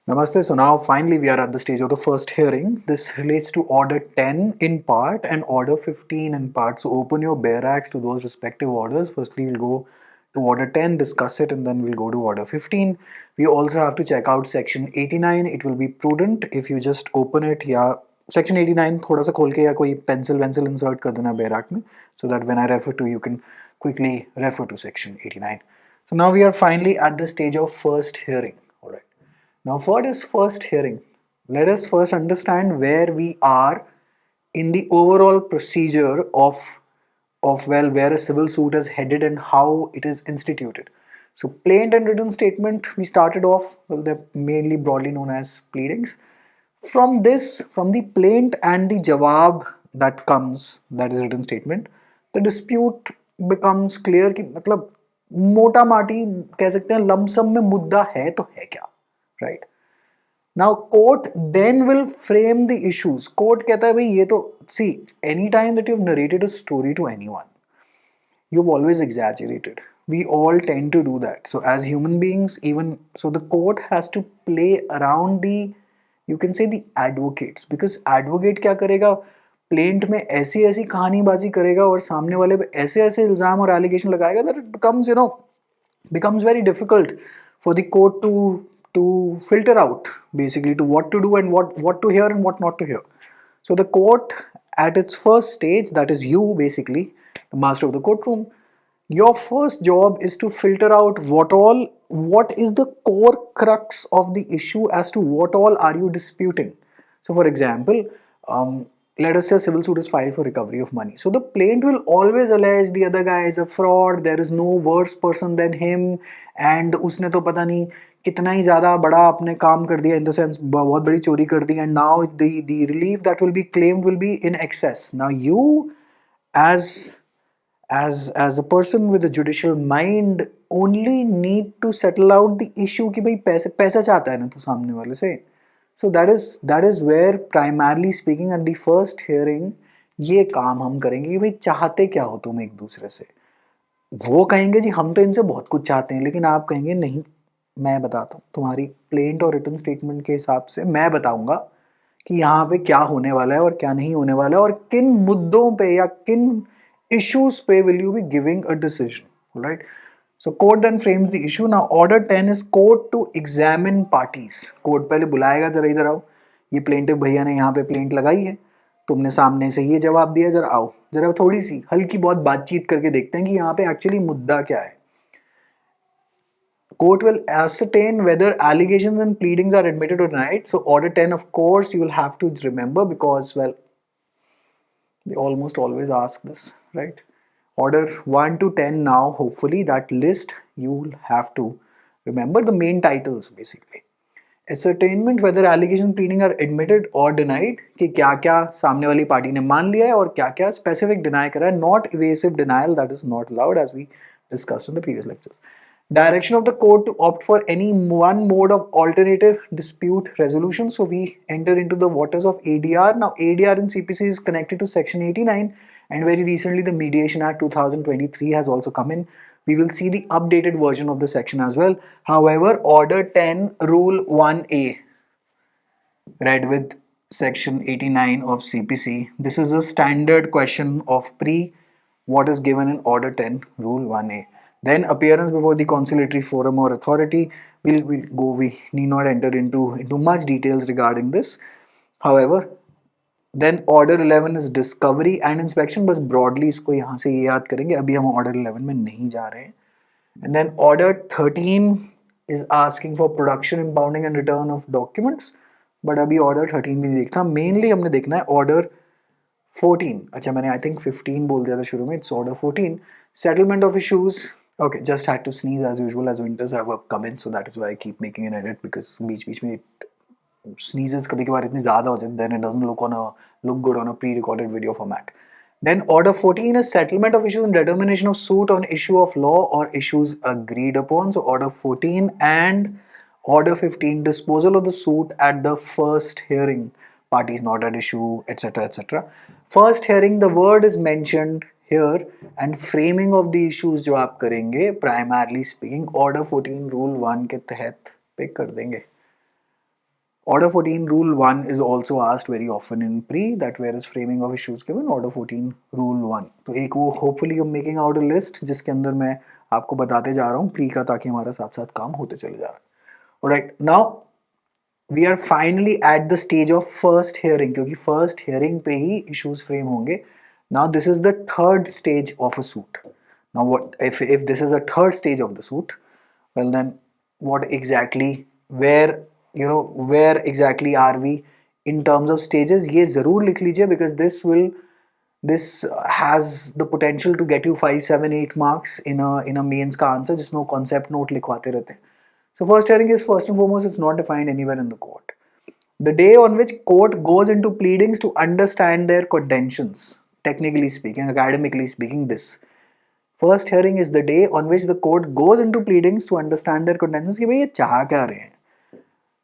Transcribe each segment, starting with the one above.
Namaste. So now finally we are at the stage of the first hearing. This relates to order 10 in part and order 15 in part. So open your bare axe to those respective orders. Firstly, we'll go to order 10, discuss it, and then we'll go to order 15. We also have to check out section 89. It will be prudent if you just open it. Yeah, section 89 थोड़ा सा खोल के या कोई pencil insert कर देना bare axe में, so that when I refer to you can quickly refer to section 89. So now we are finally at the stage of first hearing. All right. Now, what is first hearing? Let us first understand where we are in the overall procedure of where a civil suit is headed and how it is instituted. So, plain and written statement, we started off, well, they're mainly broadly known as pleadings. From this, from the plaint and the jawab that comes, that is written statement, the dispute becomes clear कि मतलब मोटा माटी कह सकते हैं lump sum में मुद्दा है तो है क्या, right? Now court then will frame the issues. Court कहता है भाई ये तो see anytime that you've narrated a story to anyone, you've always exaggerated. We all tend to do that. So as human beings, even so, the court has to play around the, you can say, the advocates, because advocate क्या करेगा, plaint में ऐसी ऐसी कहानीबाजी करेगा और सामने वाले पे ऐसे ऐसे इल्जाम और एलिगेशन लगाएगा that it becomes, becomes very difficult for the court to filter out basically to what to do and what to hear and what not to hear. So the court at its first stage, that is you basically, the master of the courtroom, your first job is to filter out what is the core crux of the issue, as to what all are you disputing. So for example, let us say a civil suit is filed for recovery of money. So the plaintiff will always allege the other guy is a fraud, there is no worse person than him, and उसने तो पता नहीं कितना ही ज़्यादा बड़ा अपने काम कर दिया, in the sense बहुत बड़ी चोरी कर दी, and now the relief that will be claimed will be in excess. Now you as as a person with a judicial mind only need to settle out the issue कि भाई पैसे पैसा चाहता है ना तो सामने वाले से. So that is where primarily speaking at the first hearing ये काम हम करेंगे कि भाई चाहते क्या हो तुम एक दूसरे से. वो कहेंगे जी हम तो इनसे बहुत कुछ चाहते हैं, लेकिन आप कहेंगे नहीं, मैं बताता हूँ तुम्हारी प्लेंट और रिटन स्टेटमेंट के हिसाब से मैं बताऊंगा कि यहाँ पे क्या होने वाला है और क्या नहीं होने वाला है और किन मुद्दों पे या किन issues पे will you be giving a decision, right? So court then frames the issue. Now order 10 is court to examine parties. Court पहले बुलाएगा, जरा इधर आओ, ये प्लेंटिव भैया ने यहाँ पे प्लेंट लगाई है, तुमने सामने से ये जवाब दिया, जरा आओ, जरा थोड़ी सी हल्की बहुत बातचीत करके देखते हैं कि यहाँ पे एक्चुअली मुद्दा क्या है. Court will ascertain whether allegations and pleadings are admitted or denied. So order 10, of course, you will have to remember because, well, they almost always ask this, right? Order 1 to 10 now, hopefully that list you will have to remember the main titles basically. Ascertainment whether allegation pleading are admitted or denied, कि क्या क्या सामने वाली party ने मान लिया है और क्या क्या specific deny करा है. Not evasive denial, that is not allowed, as we discussed in the previous lectures. Direction of the court to opt for any one mode of alternative dispute resolution. So we enter into the waters of ADR. Now ADR in CPC is connected to section 89, and very recently the Mediation Act 2023 has also come in. We will see the updated version of the section as well. However, order 10 rule 1A, read with section 89 of CPC, this is a standard question of pre what is given in order 10 rule 1A. Then appearance before the conciliatory forum or authority. We need not enter into much details regarding this. However, then order 11 is discovery and inspection. बस broadly इसको यहाँ से ये याद करेंगे, अभी हम order 11 में नहीं जा रहे हैं. And then order 13 is asking for production, impounding and return of documents. But अभी order 13 भी नहीं देखना, mainly हमने देखना है order 14. अच्छा मैंने I think 15 बोल दिया था शुरू में, it's order 14. Settlement of issues. Okay, just had to sneeze as usual, as winters have come in, so that is why I keep making an edit, because बीच में sneezes कभी कभार इतनी ज़्यादा हो जाती, then it doesn't look good on a pre-recorded video format. Then order 14 is settlement of issues and determination of suit on issue of law or issues agreed upon. So order 14 and order 15, disposal of the suit at the first hearing, parties not at issue, etc, etc. First hearing, the word is mentioned here, and framing of the issues जो आप करेंगे primarily speaking order 14 rule 1 के तहत पे कर देंगे. Order 14 rule 1 is also asked very often in pre, that where is framing of issues given, order 14 rule 1. तो एक वो hopefully I'm making out a list जिसके अंदर मैं आपको बताते जा रहा हूँ pre का, ताकि हमारा साथ साथ काम होते चले जा रहा है. Alright, now we are finally at the stage of first hearing, क्योंकि first hearing पे ही issues frame होंगे. Now this is the third stage of a suit. Now what if this is the third stage of the suit? Well then, what exactly, where where exactly are we in terms of stages? ये ज़रूर लिख लीजिए, because this has the potential to get you 5, 7, 8 marks in a mains का answer जिसमें वो concept note लिखवाते रहते हैं. So first hearing is, first and foremost, it's not defined anywhere in the court. The day on which court goes into pleadings to understand their contentions, technically speaking, academically speaking, this first hearing is the day on which the court goes into pleadings to understand their contentions कि भाई ये चाह क्या रहे हैं.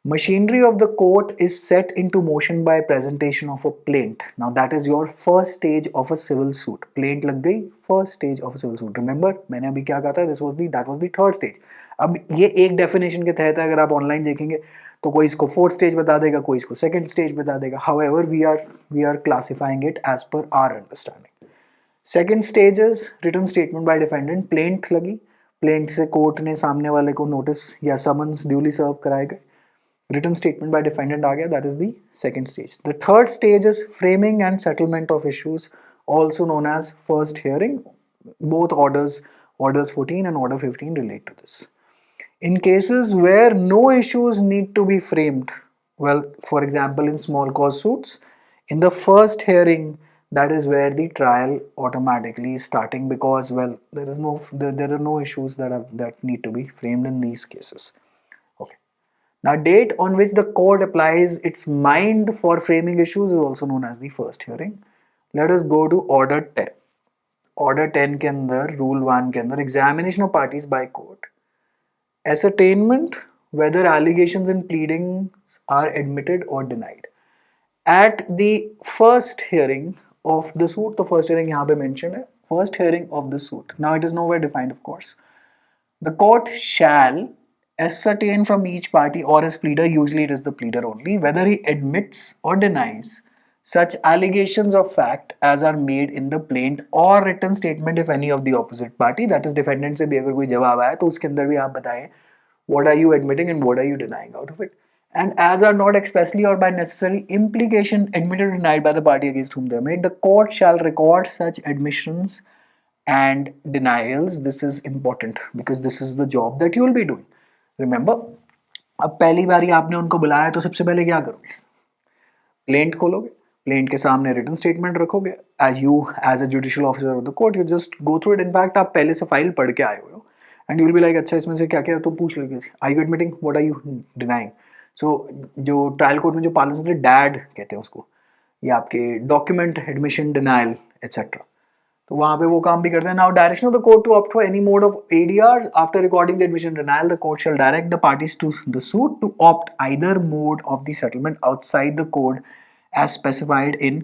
Machinery of the court is set into motion by presentation of a plaint. Now that is your first stage of a civil suit. Plaint लग गई, first stage of a civil suit. Remember मैंने अभी क्या कहा था? That was the third stage. अब ये एक definition के तहत है, अगर आप online देखेंगे तो कोई इसको fourth stage बता देगा, कोई इसको second stage बता देगा. However, we are classifying it as per our understanding. Second stage is written statement by defendant. Plaint लगी, plaint से court ने सामने वाले को notice या summons duly serve कराए गए. Written statement by defendant आ गया, that is the second stage. The third stage is framing and settlement of issues, also known as first hearing. Both orders 14 and order 15 relate to this. In cases where no issues need to be framed, well, for example, in small cause suits, in the first hearing, that is where the trial automatically is starting, because, well, there are no issues that need to be framed in these cases. Okay. Now, date on which the court applies its mind for framing issues is also known as the first hearing. Let us go to order 10. Order 10 के अंदर, rule 1 के अंदर, examination of parties by court, ascertainment whether allegations and pleadings are admitted or denied. At the first hearing of the suit, the first hearing यहाँ पे mentioned है, first hearing of the suit. Now it is nowhere defined, of course. The court shall ascertain from each party or his pleader, usually it is the pleader only, whether he admits or denies such allegations of fact as are made in the plaint or written statement if any of the opposite party, that is defendant से भी अगर कोई जवाब आया तो उसके अंदर भी आप बताएं what are you admitting and what are you denying out of it, and as are not expressly or by necessary implication admitted or denied by the party against whom they are made, the court shall record such admissions and denials. This is important because this is the job that you will be doing. Remember, अब पहली बारी आपने उनको बुलाया तो सबसे पहले क्या करोगे? प्लेंट खोलोगे, प्लेंट के सामने रिटन स्टेटमेंट रखोगे. As a judicial officer of the court, you just go through it. In fact आप पहले से फाइल पढ़ के आए हुए हो and you will be like, अच्छा इसमें से क्या क्या तो पूछ लोगे. Are you admitting, what are you denying. So जो ट्रायल कोर्ट में जो पालन होते हैं, डैड कहते हैं उसको, या आपके डॉक्यूमेंट एडमिशन डिनाइल एटसेट्रा, तो वहां पे वो काम भी करते हैं. Now direction of the court to opt for any mode of ADR after recording the admission denial, the court shall direct the parties to the suit to opt either mode of the settlement outside the code as specified in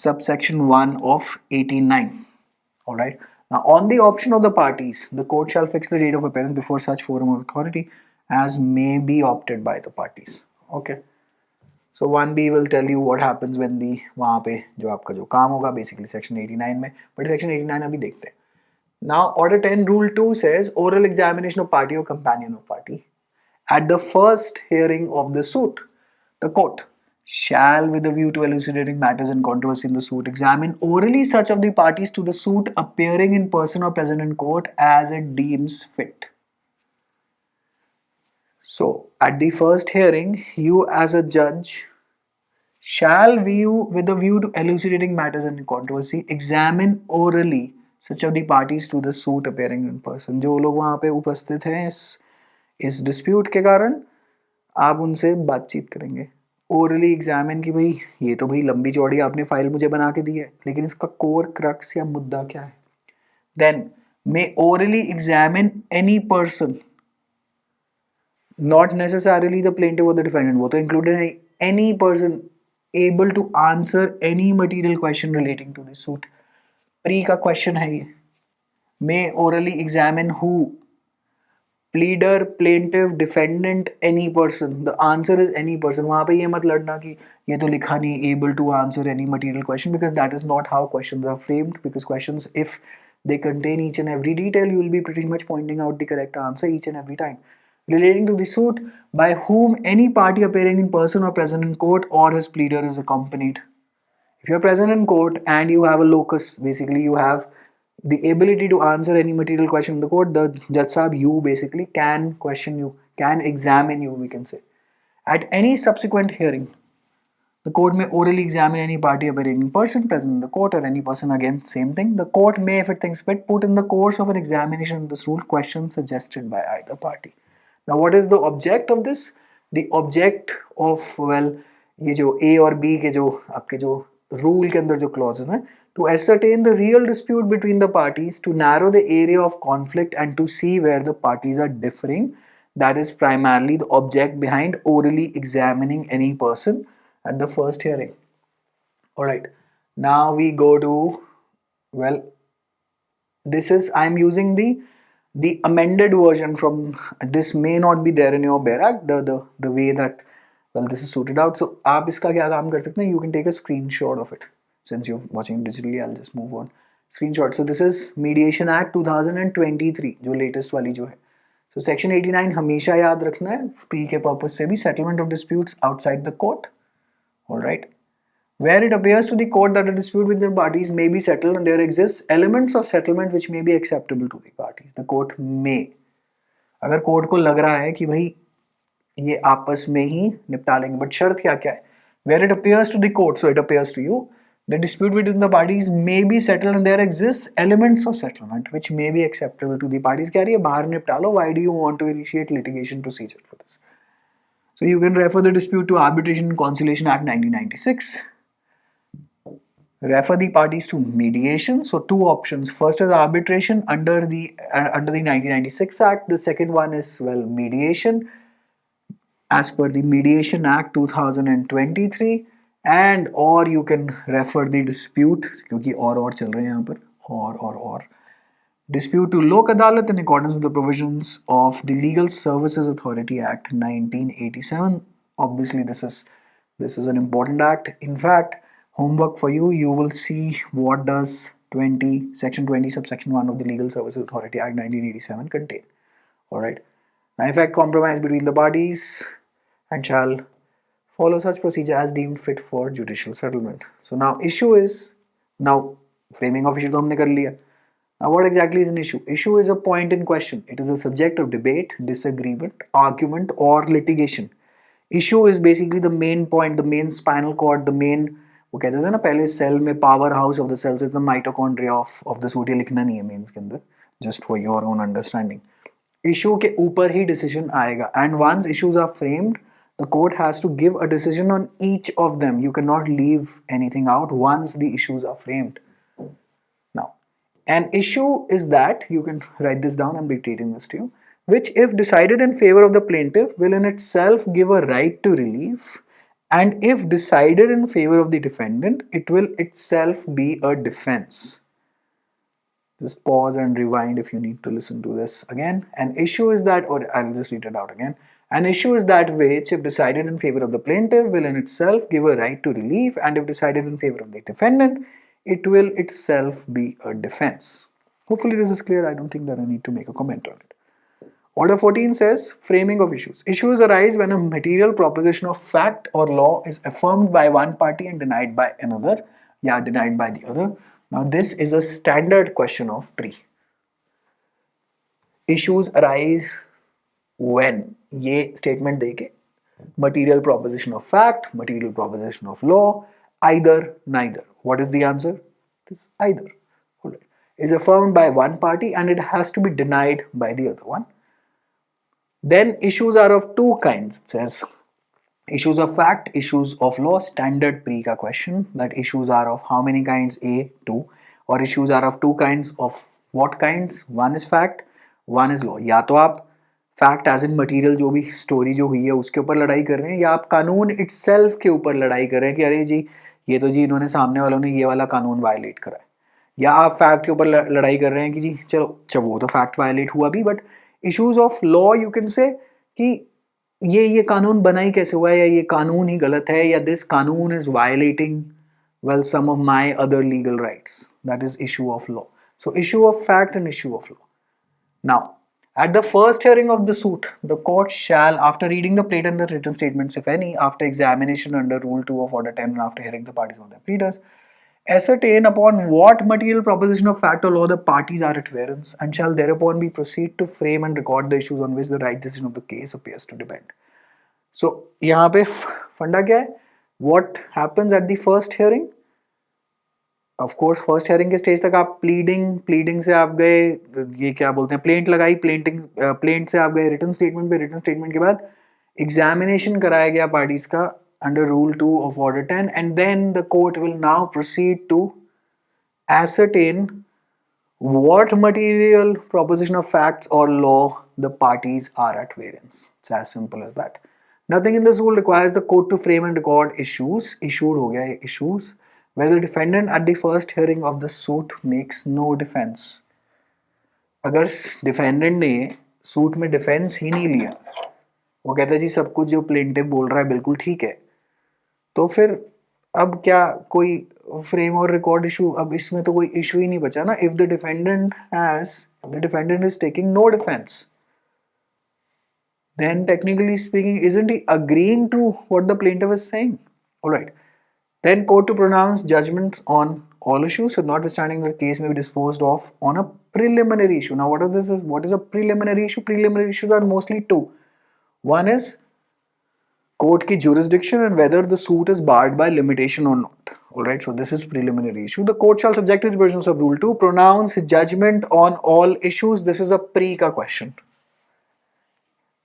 subsection 1 of 89. Alright. Now, on the option of the parties, the court shall fix the date of appearance before such forum of authority as may be opted by the parties. Okay. So 1B will tell you what happens when the वहाँ पे जो आपका जो काम होगा basically section 89 में, but section 89 अभी देखते हैं. Now, order 10 rule 2 says oral examination of party or companion of party at the first hearing of the suit. The court shall, with a view to elucidating matters in controversy in the suit, examine orally such of the parties to the suit appearing in person or present in court as it deems fit. So, at the first hearing, you as a judge shall view, with a view to elucidating matters in controversy, examine orally such of the parties to the suit appearing in person. जो लोग वहाँ पे उपस्थित हैं इस dispute के कारण, आप उनसे बातचीत करेंगे. ओरली एग्जामिन की भाई ये तो भाई लंबी चौड़ी आपने फाइल मुझे बना के दी है, लेकिन इसका कोर क्रक्स या मुद्दा क्या है? Then may orally examine any person, not necessarily the plaintiff और द डिफेंडेंट, वो तो इंक्लूडेड है. Any person able to answer any material question relating to this suit. प्री का क्वेश्चन है ये. May orally examine who pleader, plaintiff, defendant, any person, the answer is any person. वहां पे ये मत लड़ना कि ये तो लिखा नहीं able to answer any material question, because that is not how questions are framed. Because questions, if they contain each and every detail, you will be pretty much pointing out the correct answer each and every time. Relating to the suit, by whom any party appearing in person or present in court or his pleader is accompanied. If you're present in court and you have a locus, basically you have the ability to answer any material question in the court, the judge sahab, you basically can question you, can examine you, we can say. At any subsequent hearing, the court may orally examine any party appearing in person, present in the court, or any person. Again, same thing. The court may, if it thinks fit, put in the course of an examination of this rule questions suggested by either party. Now, what is the object of this? The object of, well, ये जो A और B के जो आपके जो rule के अंदर जो clauses हैं, to ascertain the real dispute between the parties, to narrow the area of conflict, and to see where the parties are differing. That is primarily the object behind orally examining any person at the first hearing. All right, now we go to, well, this is, I'm using the amended version from, this may not be there in your BERAC, the way that, well, this is suited out. So आप इसका क्या काम कर सकते हैं, you can take a screenshot of it. Since you're watching digitally, I'll just move on. Screenshot. So this is Mediation Act 2023, जो latest वाली जो है. So section 89 हमेशा याद रखना है, प्री के पर्पस से भी, settlement of disputes outside the court. All right, where it appears to the court that a dispute with the parties may be settled and there exists elements of settlement which may be acceptable to the parties, the court may. अगर court को लग रहा है कि भाई ये आपस में ही निपटा लेंगे, बट शर्त क्या क्या है, where it appears to the court, so it appears to you, the dispute between the parties may be settled and there exists elements of settlement which may be acceptable to the parties. कह रही है बाहर निपटा लो, why do you want to initiate litigation procedure for this? So you can refer the dispute to Arbitration and Conciliation Act 1996. Refer the parties to mediation. So two options. First is arbitration under the 1996 Act. The second one is, well, mediation as per the Mediation Act 2023. And or you can refer the dispute, क्योंकि और चल रहे हैं यहाँ पर, और dispute to Lok Adalat in accordance with the provisions of the Legal Services Authority Act 1987. Obviously this is an important act. In fact, homework for you, you will see what does section 20 subsection 1 of the Legal Services Authority Act 1987 contain. All right, now effect compromise between the parties and shall follow such procedure as deemed fit for judicial settlement. So now issue is, now framing of issue तो हमने कर लिया. Now what exactly is an issue? Issue is a point in question. It is a subject of debate, disagreement, argument or litigation. Issue is basically the main point, the main spinal cord, the main, वो कहते थे ना पहले cell में powerhouse of the cells is the mitochondria of the suit. ये लिखना नहीं है मेंस के अंदर, just for your own understanding. Issue के ऊपर ही डिसीजन आएगा, and once issues are framed the court has to give a decision on each of them. You cannot leave anything out once the issues are framed. Now, an issue is that, you can write this down, I'm dictating this to you, which if decided in favor of the plaintiff will in itself give a right to relief, and if decided in favor of the defendant, it will itself be a defense. Just pause and rewind if you need to listen to this again. An issue is that, or I'll just read it out again. An issue is that which, if decided in favor of the plaintiff, will in itself give a right to relief, and if decided in favor of the defendant, it will itself be a defense. Hopefully this is clear. I don't think that I need to make a comment on it. Order 14 says, framing of issues. Issues arise when a material proposition of fact or law is affirmed by one party and denied by another, denied by the other. Now this is a standard question of pre. Issues arise when, ये statement देके, material proposition of fact, material proposition of law, either, neither. What is the answer? It is either. Alright. Is affirmed by one party and it has to be denied by the other one. Then issues are of two kinds. It says issues of fact, issues of law. Standard pre का question, that issues are of how many kinds? A, 2. Or issues are of two kinds. Of what kinds? One is fact, one is law. या तो आप fact as in material, जो भी story जो हुई है उसके ऊपर लड़ाई कर रहे हैं, या आप कानून इटसेल्फ के ऊपर लड़ाई कर रहे हैं कि अरे जी ये तो जी इन्होंने, सामने वालों ने ये वाला कानून वायलेट करा है. या आप फैक्ट के ऊपर लड़ाई कर रहे हैं कि जी चलो वो तो फैक्ट वायलेट हुआ भी, but Issues of law you can say कि ये कानून बना ही कैसे हुआ है, या ये कानून ही गलत है, या this कानून is violating well some of my other legal rights. That is issue of law. So issue of fact and issue of law. Now, at the first hearing of the suit, the court shall, after reading the plate and the written statements, if any, after examination under Rule 2 of Order 10 and after hearing the parties on their pleaders, ascertain upon what material proposition of fact or law the parties are at variance, and shall thereupon be proceed to frame and record the issues on which the right decision of the case appears to depend. So, यहाँ पे फंडा क्या है? What happens at the first hearing? Of course first hearing के stage तक आप pleading से आप गए, ये क्या बोलते हैं, प्लेंट लगाई, प्लेंट से आप गए रिटन स्टेटमेंट पे, रिटन स्टेटमेंट के बाद एग्जामिनेशन कराया गया पार्टीज का under rule 2 of order 10, and then the court will now proceed to ascertain what material proposition of facts or law the parties are at variance. It's as simple as that. Nothing in this rule requires the court to frame and record issues. Issued हो गया ये issues. Where the defendant at the first hearing of the suit makes no defense. अगर defendant ने suit में defense ही नहीं लिया, वो कहता है जी सब कुछ जो plaintiff बोल रहा है बिल्कुल ठीक है, तो फिर अब क्या कोई फ्रेम और रिकॉर्ड इशू, अब इसमें तो कोई इशू ही नहीं बचा ना. If the defendant is taking no defence, then technically speaking isn't he agreeing to what the plaintiff is saying? All right, then court to pronounce judgments on all issues, so notwithstanding the case may be disposed of on a preliminary issue. Now what is a preliminary issue? Preliminary issues are mostly two. One is court ki jurisdiction and whether the suit is barred by limitation or not. Alright, so this is preliminary issue. The court shall, subject to the provisions of Rule 2, pronounce judgment on all issues. This is a pre-ka question.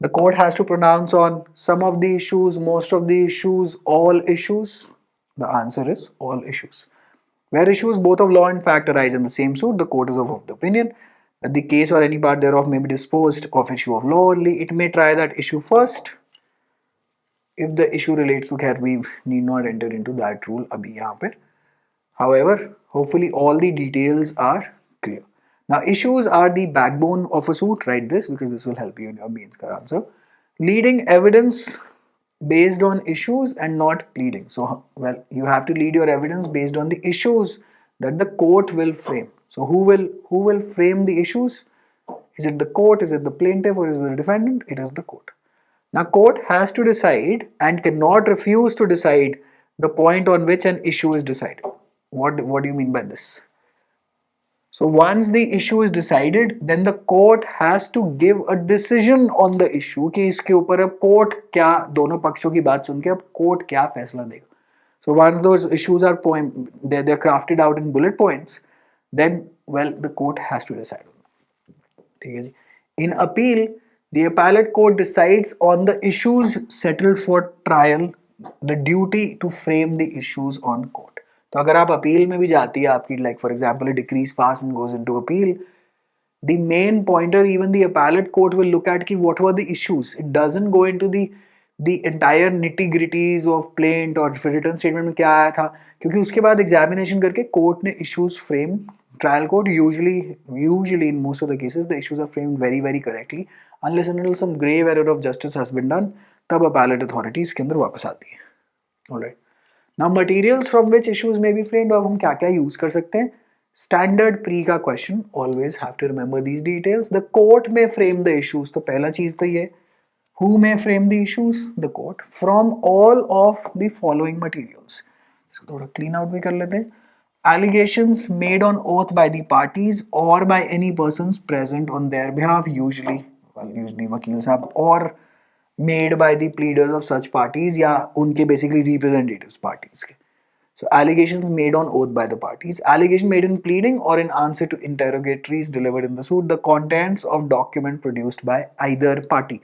The court has to pronounce on some of the issues, most of the issues, all issues. The answer is all issues. Where issues both of law and fact arise in the same suit, the court is of the opinion that the case or any part thereof may be disposed of issue of law only. It may try that issue first. If the issue relates to cat, we need not enter into that rule abhi yahan per. However, hopefully all the details are clear. Now, issues are the backbone of a suit. Write this because this will help you in your mains ka answer. Leading evidence based on issues and not pleading. So, well, you have to lead your evidence based on the issues that the court will frame. So, who will frame the issues? Is it the court? Is it the plaintiff? Or is it the defendant? It is the court. Now, court has to decide and cannot refuse to decide the point on which an issue is decided. What do you mean by this? So once the issue is decided, then the court has to give a decision on the issue कि इसके ऊपर अब court क्या, दोनों पक्षों की बात सुन के अब court क्या फैसला देगा. So once those issues are they're crafted out in bullet points, then well the court has to decide. ठीक है जी. In appeal, the appellate court decides on the issues settled for trial, the duty to frame the issues on court. तो अगर आप appeal में भी जाती है आपकी, like for example a decree is passed and goes into appeal, the main pointer, even the appellate court will look at कि what were the issues. It doesn't go into the entire nitty gritties of plaint और written statement में क्या आया था, क्योंकि उसके बाद examination करके court ने issues frame. Trial court usually in most of the cases the issues are framed very very correctly, unless and until some grave error of justice has been done, तब appellate authority इसके अंदर वापस आती है. Alright. Now materials from which issues may be framed, अब हम क्या क्या use कर सकते हैं. Standard pre का question, always have to remember these details. The court may frame the issues, तो पहला चीज तो ये. Who may frame the issues? The court. From all of the following materials. इसको थोड़ा clean out भी कर लेते हैं. Allegations made on oath by the parties or by any persons present on their behalf, usually वकील साहब, or made by the pleaders of such parties या उनके basically representatives parties के. So allegations made on oath by the parties, allegation made in pleading or in answer to interrogatories delivered in the suit, the contents of document produced by either party.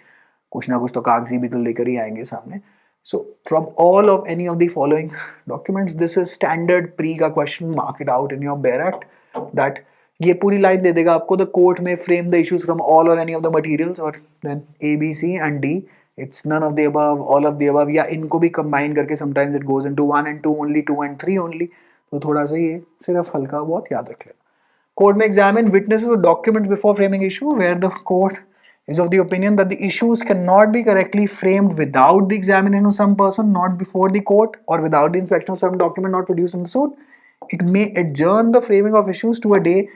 कुछ ना कुछ तो कागजी भी तो लेकर ही आएंगे सामने. So from all of any of the following documents, this is standard pre का question. Mark it out in your Baer Act that ये पूरी लाइन दे देगा आपको. The court may frame the issues from all or any of the materials, or then A, B, C and D. It's none of the above, all of the above, या इनको भी combine करके sometimes it goes into 1 and 2 only, 2 and 3 only. तो थोड़ा सा ये सिर्फ हल्का बहुत याद रख लेना. Court may examine witnesses or documents before framing issue, where the court is of the opinion that the issues cannot be correctly framed without the examination of some person not before the court or without the inspection of some document not produced in the suit, it may adjourn the framing of issues to a day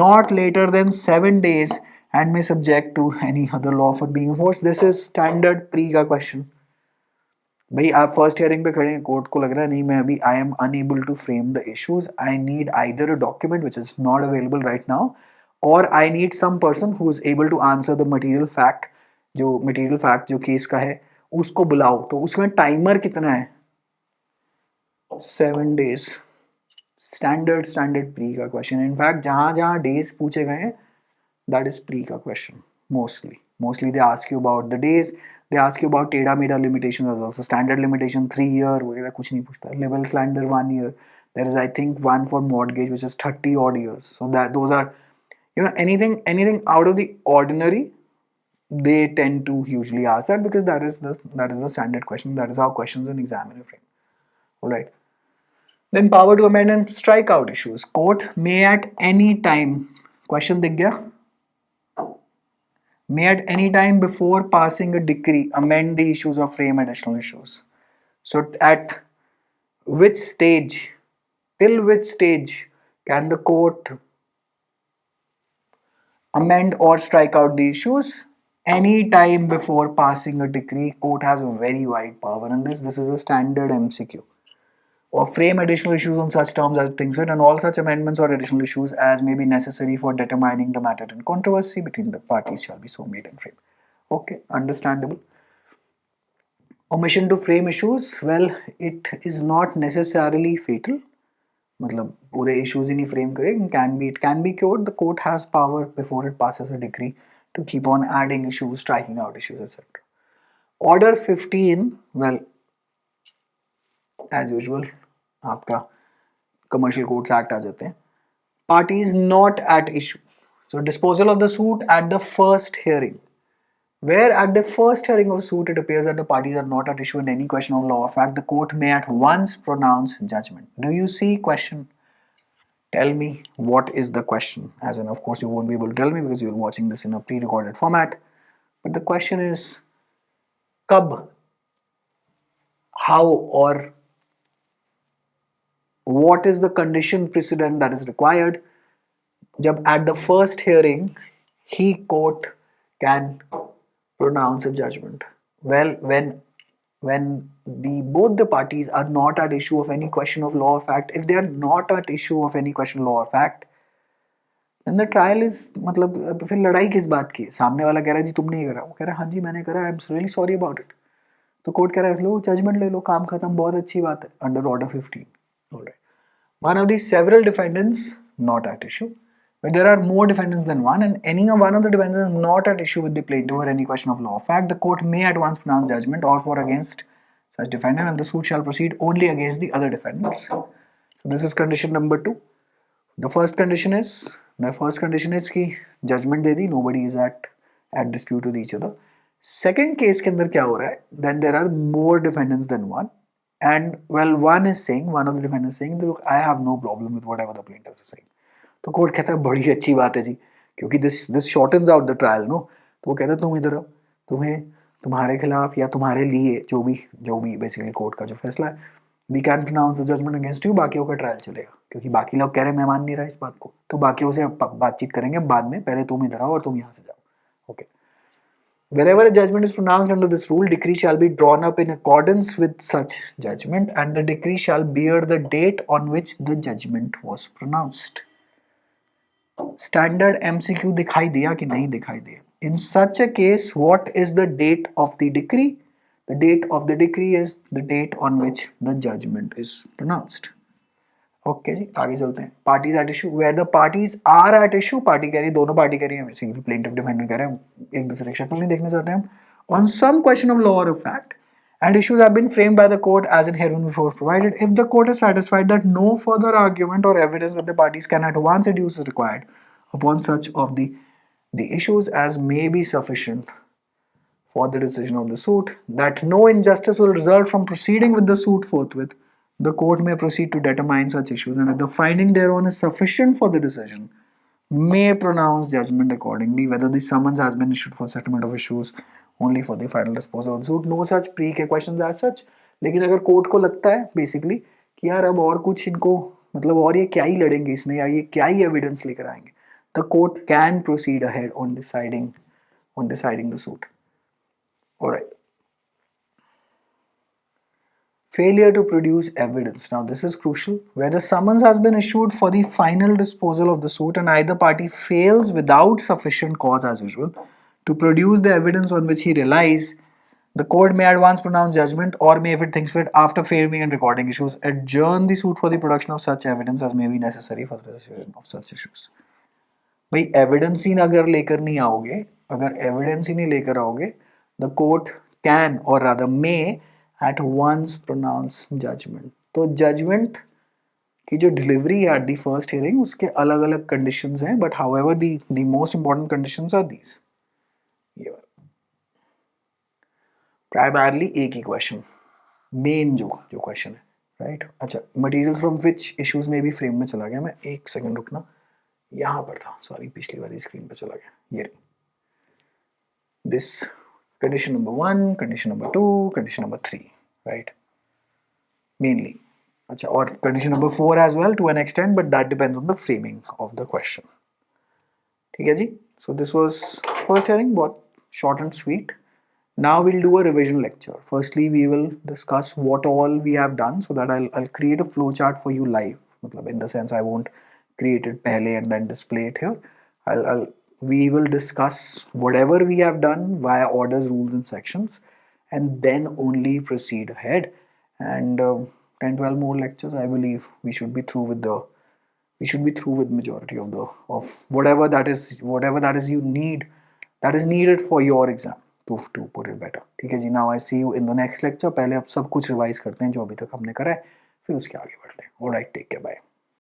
not later than 7 days and may subject to any other law for being enforced. This is standard pre का question. भाई आप first hearing पे खड़े हैं, court को लग रहा है नहीं मैं अभी I am unable to frame the issues, I need either a document which is not available right now और I need some person who is able to answer the material fact जो case का है उसको बुलाओ. तो उसमें timer कितना है? 7 days. स्टैंडर्ड प्री का क्वेश्चन. इनफैक्ट जहां जहां डेज पूछे गए हैं दैट इज प्री का question. Mostly they ask you about the days, they ask you about टेढ़ा मेढ़ा limitations as well. So standard limitation 3 year वगैरह कुछ नहीं पूछता. Level standard 1 year. There is I think one for mortgage which is 30 odd years. So that those are, you know, anything out of the ordinary they tend to usually ask that because that is the standard question. That is how questions in examiner frame. Alright. Then power to amend and strike out issues. Court may at any time, question दिख गया? May at any time before passing a decree amend the issues or frame additional issues. So at which stage, till which stage can the court amend or strike out the issues? Any time before passing a decree. Court has a very wide power in this. This is a standard MCQ. Or frame additional issues on such terms as things fit, and all such amendments or additional issues as may be necessary for determining the matter in controversy between the parties shall be so made and framed. Okay, understandable. Omission to frame issues, well, it is not necessarily fatal. मतलब पूरे issues ही नहीं frame करे. It can be cured. The court has power before it passes a decree to keep on adding issues, striking out issues, etc. Order 15, well, as usual आपका commercial courts act आ जाते हैं. Parties not at issue. So disposal of the suit at the first hearing, where at the first hearing of a suit it appears that the parties are not at issue in any question of law or fact, the court may at once pronounce judgment. Do you see question? Tell me what is the question. As in, of course you won't be able to tell me because you're watching this in a pre-recorded format, but the question is कब, how, or what is the condition precedent that is required जब at the first hearing he court can pronounce a judgment? Well, when both the parties are not at issue of any question of law or fact, if they are not at issue of any question of law or fact, then the trial is, मतलब फिर लड़ाई किस बात की? सामने वाला कह रहा है जी तुमने ये करा, वो कह रहा है हाँ जी मैंने करा, I am really sorry about it. तो कोर्ट कह रहा है लो जजमेंट ले लो, काम खत्म, बहुत अच्छी बात है, under order 15. Alright. One of these several defendants not at issue, but there are more defendants than one, and any one of the defendants is not at issue with the plaintiff or any question of law or fact, the court may at once pronounce judgment or for against such defendant, and the suit shall proceed only against the other defendants. So this is condition number 2. The first condition is कि judgment they the, nobody is at dispute with each other. Second case के अंदर क्या हो रहा है? Then there are more defendants than one. And well, one of the defendants is saying, look, I have no problem with whatever the plaintiff is saying. तो court कहता है बड़ी अच्छी बात है जी, क्योंकि this shortens out the trial, no? तो वो कहता है तुम इधर आओ, तुम्हें तुम्हारे खिलाफ या तुम्हारे लिए जो भी बेसिकली कोर्ट का जो फैसला है, we can pronounce the judgment against you, बाकियों का ट्रायल चलेगा, क्योंकि बाकी लोग कह रहे हैं मैं मान नहीं रहा इस बात को, तो बाकियों से बातचीत करेंगे बाद में, पहले तुम इधर आओ और तुम यहाँ से जाओ. Okay. Wherever a judgment is pronounced under this rule, decree shall be drawn up in accordance with such judgment, and the decree shall bear the date on which the judgment was pronounced. Standard MCQ दिखाई दिया कि नहीं दिखाई दिया? In such a case, what is the date of the decree? The date of the decree is the date on which the judgment is pronounced. Okay जी, आगे चलते हैं. Parties at issue, where the parties are at issue, party कह रही है, दोनों party कह रही है, बेसिकली प्लेंटिफ डिफेंडेंट कह रहे हैं, एक दूसरे की शक्ल नहीं देखना चाहते हम, on some question of law और fact, and issues have been framed by the court as in hereinbefore provided. If the court is satisfied that no further argument or evidence that the parties can at once adduce is required upon such of the issues as may be sufficient for the decision of the suit, that no injustice will result from proceeding with the suit forthwith, the court may proceed to determine such issues, and if the finding thereon is sufficient for the decision, may pronounce judgment accordingly whether the summons has been issued for settlement of issues only for the final disposal of the suit. No such pre के questions as such. लेकिन अगर court को लगता है basically कि यार अब और कुछ इनको मतलब और ये क्या ही लड़ेंगे इसमें या ये क्या ही एविडेंस लेकर आएंगे, the court can proceed ahead on deciding the suit. All right. Failure to produce evidence. Now, this is crucial. Where the summons has been issued for the final disposal of the suit and either party fails without sufficient cause, as usual, to produce the evidence on which he relies, the court may advance pronounce judgment or may, if it thinks fit, after framing and recording issues, adjourn the suit for the production of such evidence as may be necessary for the decision of such issues. भाई evidence ही अगर लेकर नहीं आओगे, अगर evidence ही नहीं लेकर आओगे, the court can और rather may at once pronounce judgement. तो जजमेंट की जो डिलीवरी है एट द फर्स्ट हियरिंग उसके अलग अलग कंडीशंस हैं, but however the most important conditions are these. ये प्राइमरली एक ही क्वेश्चन, मेन जो क्वेश्चन है, राइट. अच्छा, मटेरियल्स फ्रॉम विच इश्यूज में भी फ्रेम में चला गया मैं, एक सेकंड रुकना, यहाँ पर था, सॉरी पिछली वाली स्क्रीन पर चला गया. ये this condition number 1, condition number 2, condition number 3, right? Mainly. Achha, or condition number 4 as well to an extent, but that depends on the framing of the question. ठीक है जी? So this was first hearing, बहुत short and sweet. Now we'll do a revision lecture. Firstly, we will discuss what all we have done so that I'll create a flow chart for you live. मतलब in the sense I won't create it पहले and then display it here. We will discuss whatever we have done via orders, rules and sections, and then only proceed ahead. And 10-12 more lectures, I believe we should be through with majority of whatever that is you need, that is needed for your exam to put it better. ठीक है जी. Now I see you in the next lecture. पहले अब सब कुछ revise करते हैं जो अभी तक हमने करा है, फिर उसके आगे बढ़ते हैं. Alright, take care, bye.